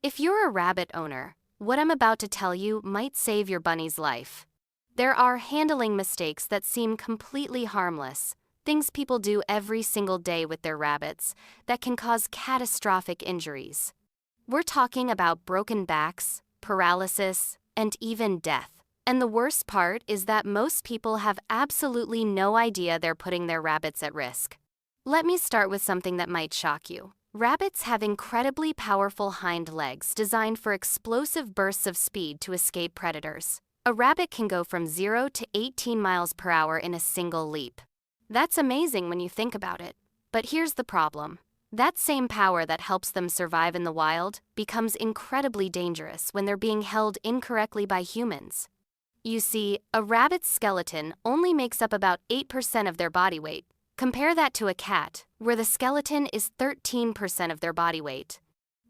If you're a rabbit owner, what I'm about to tell you might save your bunny's life. There are handling mistakes that seem completely harmless, things people do every single day with their rabbits, that can cause catastrophic injuries. We're talking about broken backs, paralysis, and even death. And the worst part is that most people have absolutely no idea they're putting their rabbits at risk. Let me start with something that might shock you. Rabbits have incredibly powerful hind legs designed for explosive bursts of speed to escape predators. A rabbit can go from 0 to 18 miles per hour in a single leap. That's amazing when you think about it. But here's the problem. That same power that helps them survive in the wild becomes incredibly dangerous when they're being held incorrectly by humans. You see, a rabbit's skeleton only makes up about 8% of their body weight. Compare that to a cat, where the skeleton is 13% of their body weight.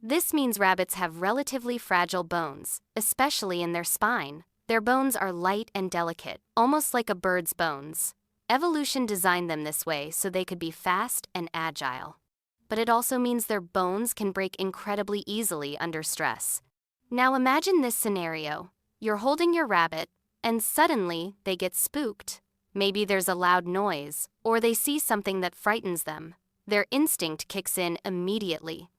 This means rabbits have relatively fragile bones, especially in their spine. Their bones are light and delicate, almost like a bird's bones. Evolution designed them this way so they could be fast and agile. But it also means their bones can break incredibly easily under stress. Now imagine this scenario. You're holding your rabbit, and suddenly they get spooked. Maybe there's a loud noise, or they see something that frightens them. Their instinct kicks in immediately.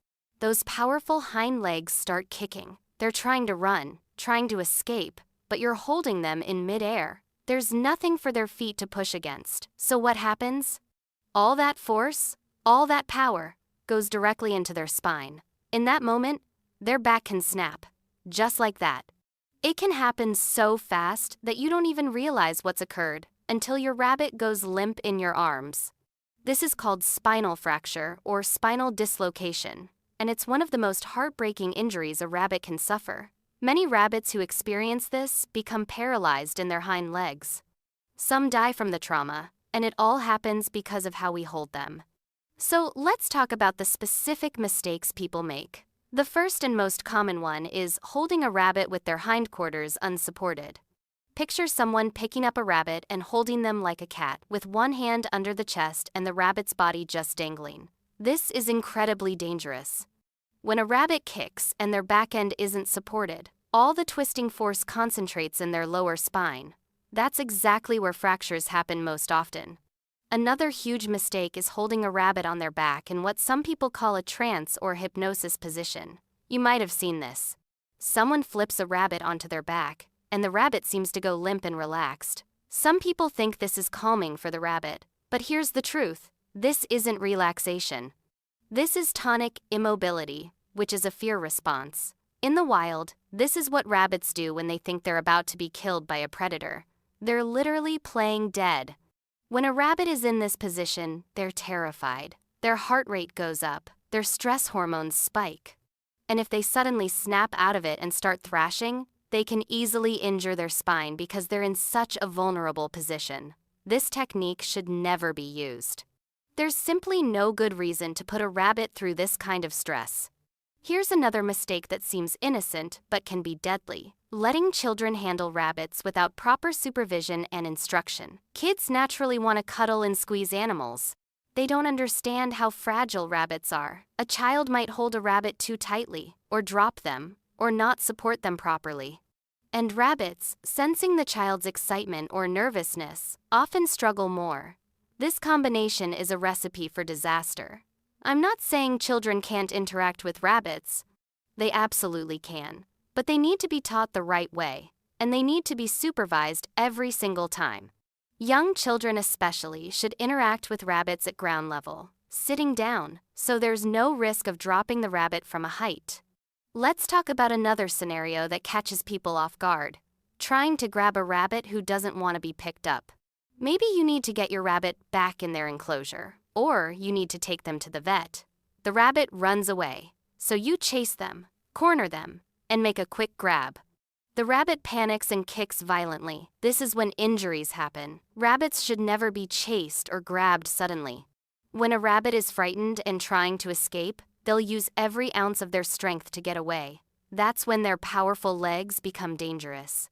Those powerful hind legs start kicking. They're trying to run, trying to escape, but you're holding them in midair. There's nothing for their feet to push against. So what happens? All that force, all that power, goes directly into their spine. In that moment, their back can snap, just like that. It can happen so fast that you don't even realize what's occurred until your rabbit goes limp in your arms. This is called spinal fracture or spinal dislocation, and it's one of the most heartbreaking injuries a rabbit can suffer. Many rabbits who experience this become paralyzed in their hind legs. Some die from the trauma, and it all happens because of how we hold them. So let's talk about the specific mistakes people make. The first and most common one is holding a rabbit with their hindquarters unsupported. Picture someone picking up a rabbit and holding them like a cat, with one hand under the chest and the rabbit's body just dangling. This is incredibly dangerous. When a rabbit kicks and their back end isn't supported, all the twisting force concentrates in their lower spine. That's exactly where fractures happen most often. Another huge mistake is holding a rabbit on their back in what some people call a trance or hypnosis position. You might have seen this. Someone flips a rabbit onto their back, and the rabbit seems to go limp and relaxed. Some people think this is calming for the rabbit, but here's the truth. This isn't relaxation. This is tonic immobility, which is a fear response. In the wild, this is what rabbits do when they think they're about to be killed by a predator. They're literally playing dead. When a rabbit is in this position, they're terrified. Their heart rate goes up, their stress hormones spike. And if they suddenly snap out of it and start thrashing, they can easily injure their spine because they're in such a vulnerable position. This technique should never be used. There's simply no good reason to put a rabbit through this kind of stress. Here's another mistake that seems innocent but can be deadly. Letting children handle rabbits without proper supervision and instruction. Kids naturally want to cuddle and squeeze animals. They don't understand how fragile rabbits are. A child might hold a rabbit too tightly, or drop them, or not support them properly. And rabbits, sensing the child's excitement or nervousness, often struggle more. This combination is a recipe for disaster. I'm not saying children can't interact with rabbits. They absolutely can. But they need to be taught the right way, and they need to be supervised every single time. Young children especially should interact with rabbits at ground level, sitting down, so there's no risk of dropping the rabbit from a height. Let's talk about another scenario that catches people off guard: trying to grab a rabbit who doesn't want to be picked up. Maybe you need to get your rabbit back in their enclosure, or you need to take them to the vet. The rabbit runs away, so you chase them, corner them, and make a quick grab. The rabbit panics and kicks violently. This is when injuries happen. Rabbits should never be chased or grabbed suddenly. When a rabbit is frightened and trying to escape, they'll use every ounce of their strength to get away. That's when their powerful legs become dangerous.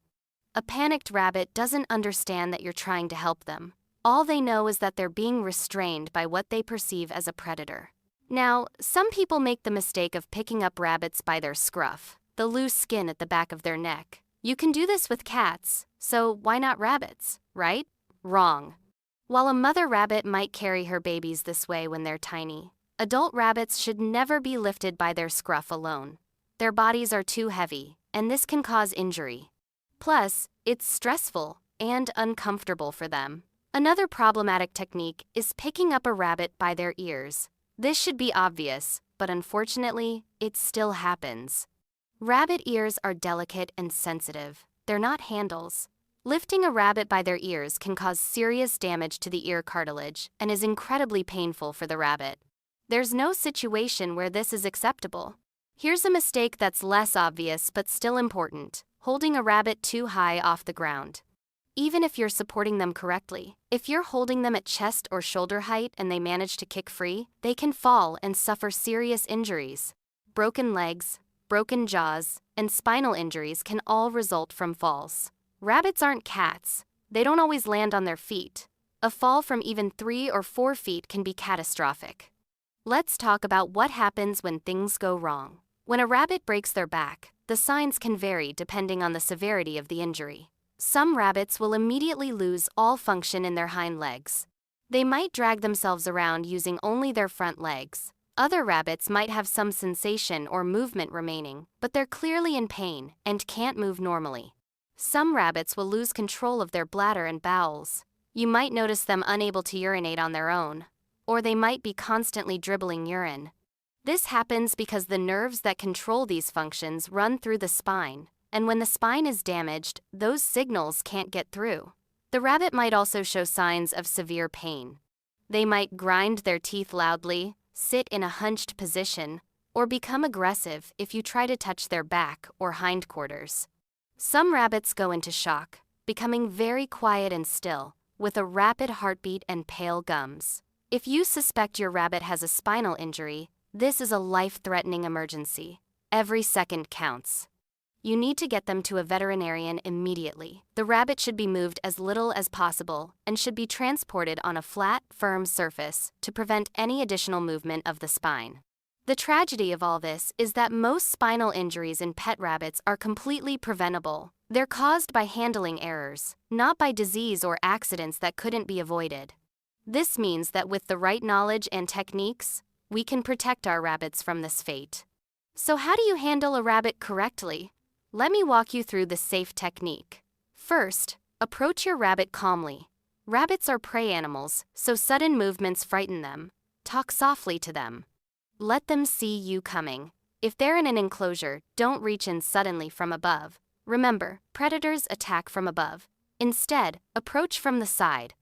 A panicked rabbit doesn't understand that you're trying to help them. All they know is that they're being restrained by what they perceive as a predator. Now, some people make the mistake of picking up rabbits by their scruff, the loose skin at the back of their neck. You can do this with cats, so why not rabbits, right? Wrong. While a mother rabbit might carry her babies this way when they're tiny, adult rabbits should never be lifted by their scruff alone. Their bodies are too heavy, and this can cause injury. Plus, it's stressful and uncomfortable for them. Another problematic technique is picking up a rabbit by their ears. This should be obvious, but unfortunately, it still happens. Rabbit ears are delicate and sensitive. They're not handles. Lifting a rabbit by their ears can cause serious damage to the ear cartilage and is incredibly painful for the rabbit. There's no situation where this is acceptable. Here's a mistake that's less obvious but still important: holding a rabbit too high off the ground. Even if you're supporting them correctly, if you're holding them at chest or shoulder height and they manage to kick free, they can fall and suffer serious injuries. Broken legs, broken jaws, and spinal injuries can all result from falls. Rabbits aren't cats. They don't always land on their feet. A fall from even 3 or 4 feet can be catastrophic. Let's talk about what happens when things go wrong. When a rabbit breaks their back, the signs can vary depending on the severity of the injury. Some rabbits will immediately lose all function in their hind legs. They might drag themselves around using only their front legs. Other rabbits might have some sensation or movement remaining, but they're clearly in pain and can't move normally. Some rabbits will lose control of their bladder and bowels. You might notice them unable to urinate on their own, or they might be constantly dribbling urine. This happens because the nerves that control these functions run through the spine, and when the spine is damaged, those signals can't get through. The rabbit might also show signs of severe pain. They might grind their teeth loudly, sit in a hunched position, or become aggressive if you try to touch their back or hindquarters. Some rabbits go into shock, becoming very quiet and still, with a rapid heartbeat and pale gums. If you suspect your rabbit has a spinal injury, this is a life-threatening emergency. Every second counts. You need to get them to a veterinarian immediately. The rabbit should be moved as little as possible and should be transported on a flat, firm surface to prevent any additional movement of the spine. The tragedy of all this is that most spinal injuries in pet rabbits are completely preventable. They're caused by handling errors, not by disease or accidents that couldn't be avoided. This means that with the right knowledge and techniques, we can protect our rabbits from this fate. So how do you handle a rabbit correctly? Let me walk you through the safe technique. First, approach your rabbit calmly. Rabbits are prey animals, so sudden movements frighten them. Talk softly to them. Let them see you coming. If they're in an enclosure, don't reach in suddenly from above. Remember, predators attack from above. Instead, approach from the side.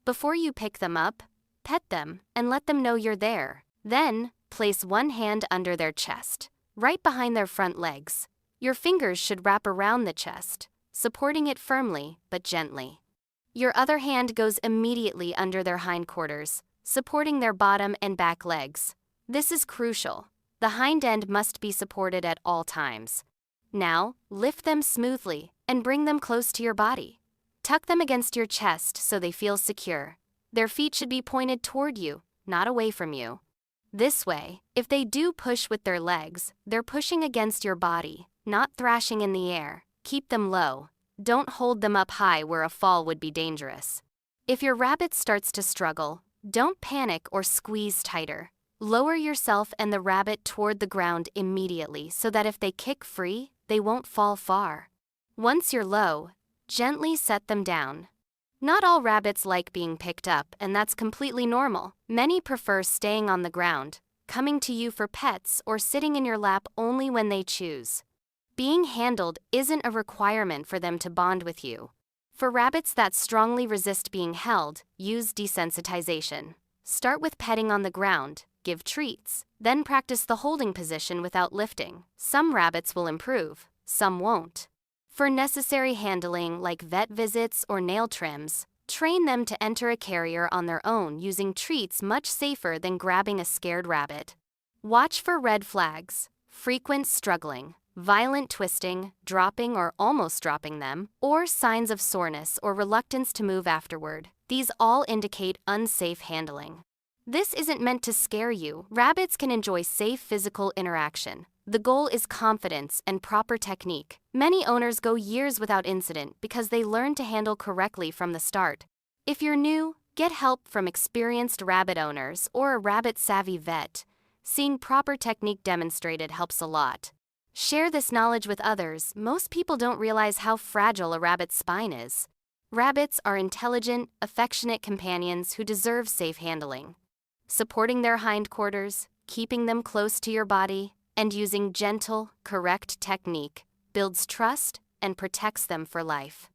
Before you pick them up, pet them and let them know you're there. Then, place one hand under their chest, right behind their front legs. Your fingers should wrap around the chest, supporting it firmly but gently. Your other hand goes immediately under their hindquarters, supporting their bottom and back legs. This is crucial. The hind end must be supported at all times. Now, lift them smoothly and bring them close to your body. Tuck them against your chest so they feel secure. Their feet should be pointed toward you, not away from you. This way, if they do push with their legs, they're pushing against your body, not thrashing in the air. Keep them low. Don't hold them up high where a fall would be dangerous. If your rabbit starts to struggle, don't panic or squeeze tighter. Lower yourself and the rabbit toward the ground immediately so that if they kick free, they won't fall far. Once you're low, gently set them down. Not all rabbits like being picked up, and that's completely normal. Many prefer staying on the ground, coming to you for pets, or sitting in your lap only when they choose. Being handled isn't a requirement for them to bond with you. For rabbits that strongly resist being held, use desensitization. Start with petting on the ground, give treats, then practice the holding position without lifting. Some rabbits will improve, some won't. For necessary handling like vet visits or nail trims, train them to enter a carrier on their own using treats much safer than grabbing a scared rabbit. Watch for red flags, frequent struggling, violent twisting, dropping or almost dropping them, or signs of soreness or reluctance to move afterward. These all indicate unsafe handling. This isn't meant to scare you. Rabbits can enjoy safe physical interaction. The goal is confidence and proper technique. Many owners go years without incident because they learn to handle correctly from the start. If you're new, get help from experienced rabbit owners or a rabbit-savvy vet. Seeing proper technique demonstrated helps a lot. Share this knowledge with others. Most people don't realize how fragile a rabbit's spine is. Rabbits are intelligent, affectionate companions who deserve safe handling. Supporting their hindquarters, keeping them close to your body, and using gentle, correct technique builds trust and protects them for life.